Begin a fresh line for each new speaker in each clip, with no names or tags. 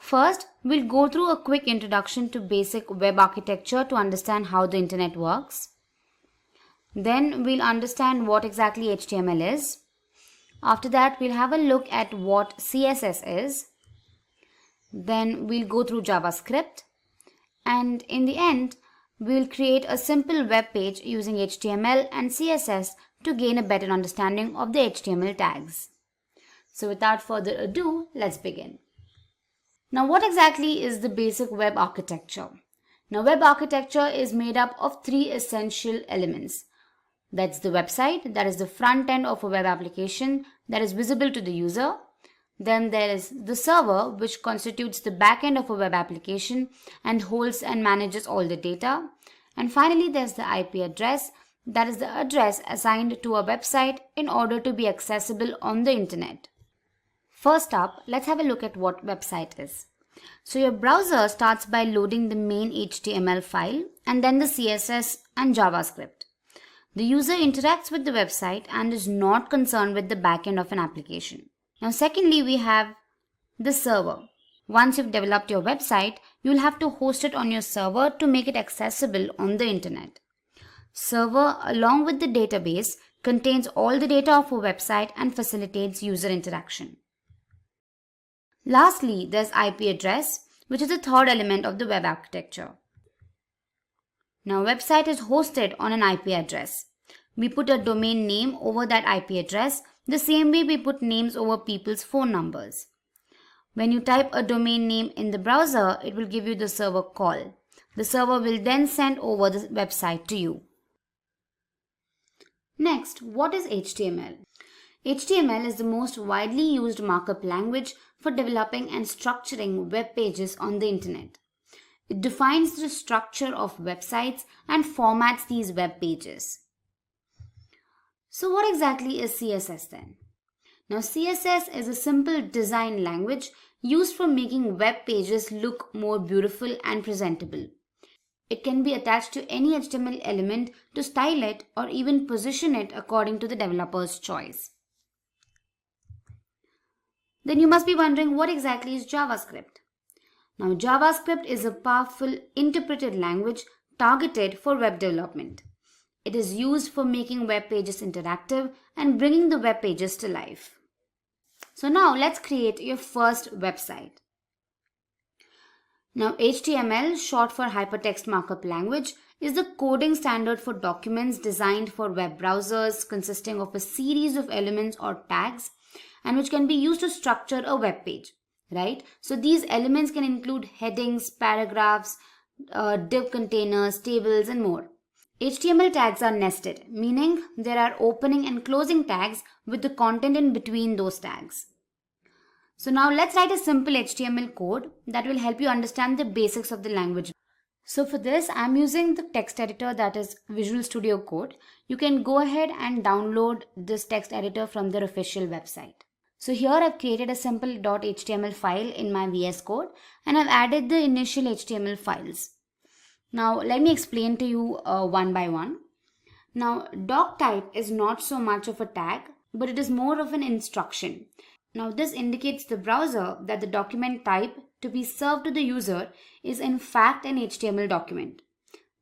First, we'll go through a quick introduction to basic web architecture to understand how the internet works. Then we'll understand what exactly HTML is. After that, we'll have a look at what CSS is. Then we'll go through JavaScript. And in the end, we'll create a simple web page using HTML and CSS to gain a better understanding of the HTML tags. So without further ado, let's begin. Now, what exactly is the basic web architecture? Now, web architecture is made up of three essential elements. That's the website, that is the front end of a web application that is visible to the user. Then there is the server, which constitutes the back end of a web application and holds and manages all the data. And finally, there's the IP address, that is the address assigned to a website in order to be accessible on the internet. First up, let's have a look at what website is. So your browser starts by loading the main HTML file and then the CSS and JavaScript. The user interacts with the website and is not concerned with the backend of an application. Now secondly, we have the server. Once you've developed your website, you'll have to host it on your server to make it accessible on the internet. Server, along with the database, contains all the data of a website and facilitates user interaction. Lastly, there's IP address, which is the third element of the web architecture. Now, website is hosted on an IP address. We put a domain name over that IP address, the same way we put names over people's phone numbers. When you type a domain name in the browser, it will give you the server call. The server will then send over the website to you. Next, what is HTML? HTML is the most widely used markup language for developing and structuring web pages on the internet. It defines the structure of websites and formats these web pages. So what exactly is CSS then? Now CSS is a simple design language used for making web pages look more beautiful and presentable. It can be attached to any HTML element to style it or even position it according to the developer's choice. Then you must be wondering, what exactly is JavaScript? Now, JavaScript is a powerful interpreted language targeted for web development. It is used for making web pages interactive and bringing the web pages to life. So now let's create your first website. Now, HTML, short for Hypertext Markup Language, is the coding standard for documents designed for web browsers, consisting of a series of elements or tags, and which can be used to structure a web page, right? So these elements can include headings, paragraphs, div containers, tables, and more. HTML tags are nested, meaning there are opening and closing tags with the content in between those tags. So now let's write a simple HTML code that will help you understand the basics of the language. So for this, I'm using the text editor, that is Visual Studio Code. You can go ahead and download this text editor from their official website. So here I've created a simple .html file in my VS Code and I've added the initial HTML files. Now let me explain to you one by one. Now doc type is not so much of a tag, but it is more of an instruction. Now this indicates the browser that the document type to be served to the user is in fact an HTML document.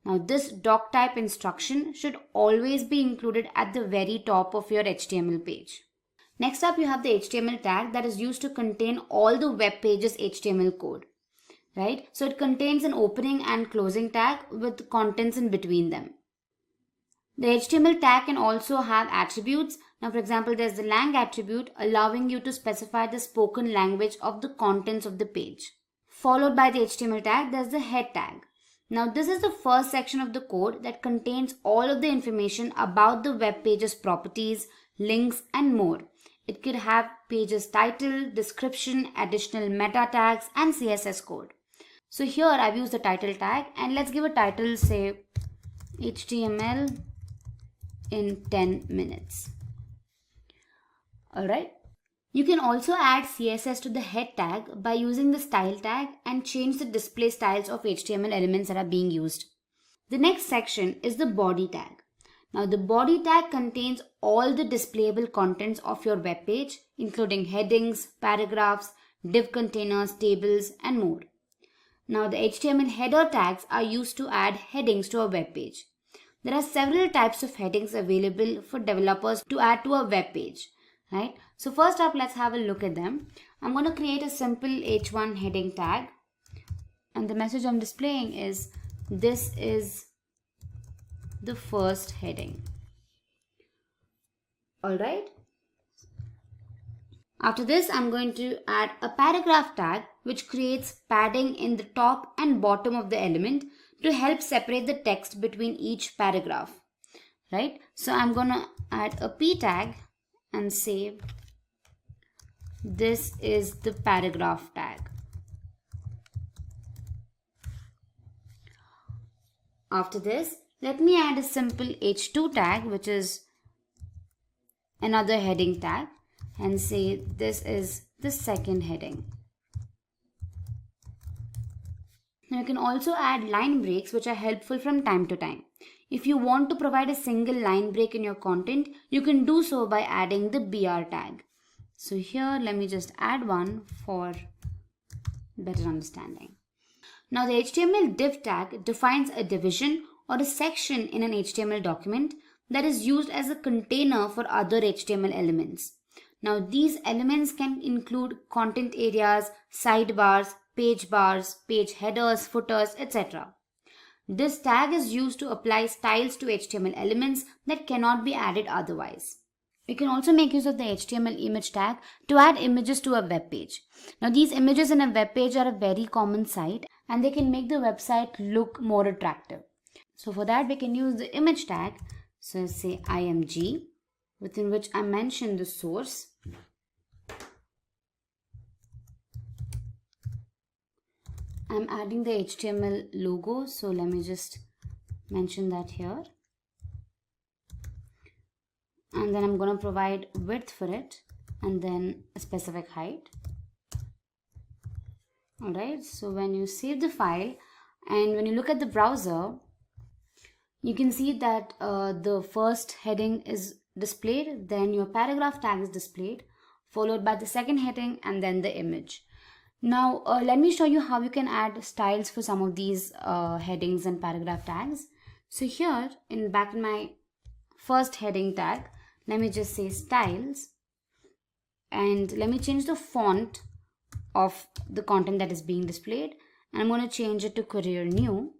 Now this doc type instruction should always be included at the very top of your HTML page. Next up, you have the HTML tag that is used to contain all the web page's HTML code, right? So it contains an opening and closing tag with contents in between them. The HTML tag can also have attributes. Now, for example, there's the lang attribute allowing you to specify the spoken language of the contents of the page. Followed by the HTML tag, there's the head tag. Now, this is the first section of the code that contains all of the information about the web page's properties, links, and more. It could have page's title, description, additional meta tags, and CSS code. So here I've used the title tag, and let's give a title, say HTML in 10 minutes. Alright. You can also add CSS to the head tag by using the style tag and change the display styles of HTML elements that are being used. The next section is the body tag. Now the body tag contains all the displayable contents of your web page, including headings, paragraphs, div containers, tables, and more. Now, the HTML header tags are used to add headings to a web page. There are several types of headings available for developers to add to a web page, right? So first up, let's have a look at them. I'm going to create a simple h1 heading tag, and the message I'm displaying is this is the first heading. Alright. After this, I'm going to add a paragraph tag which creates padding in the top and bottom of the element to help separate the text between each paragraph. Right? So I'm going to add a p tag and say this is the paragraph tag. After this, let me add a simple h2 tag, which is another heading tag, and say this is the second heading. Now you can also add line breaks, which are helpful from time to time. If you want to provide a single line break in your content, you can do so by adding the BR tag. So here, let me just add one for better understanding. Now the HTML div tag defines a division or a section in an HTML document that is used as a container for other HTML elements. Now these elements can include content areas, sidebars, page bars, page headers, footers, etc. This tag is used to apply styles to HTML elements that cannot be added otherwise. You can also make use of the HTML image tag to add images to a web page. Now these images in a web page are a very common sight and they can make the website look more attractive. So for that we can use the image tag. So say img, within which I mention the source. I'm adding the HTML logo, so let me just mention that here. And then I'm going to provide width for it and then a specific height. Alright, so when you save the file and when you look at the browser, you can see that the first heading is displayed, then your paragraph tag is displayed, followed by the second heading and then the image. Now let me show you how you can add styles for some of these headings and paragraph tags. So here back in my first heading tag, let me just say styles and let me change the font of the content that is being displayed, and I'm going to change it to Career New.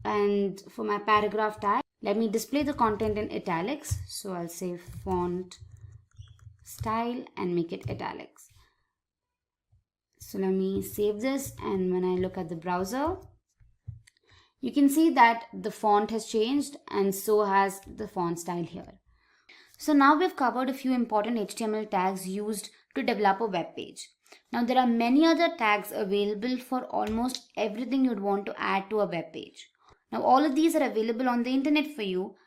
And for my paragraph tag, let me display the content in italics, so I'll say font style and make it italics. So let me save this, and when I look at the browser, you can see that the font has changed and so has the font style here. So now we've covered a few important HTML tags used to develop a web page. Now there are many other tags available for almost everything you'd want to add to a web page. Now all of these are available on the internet for you,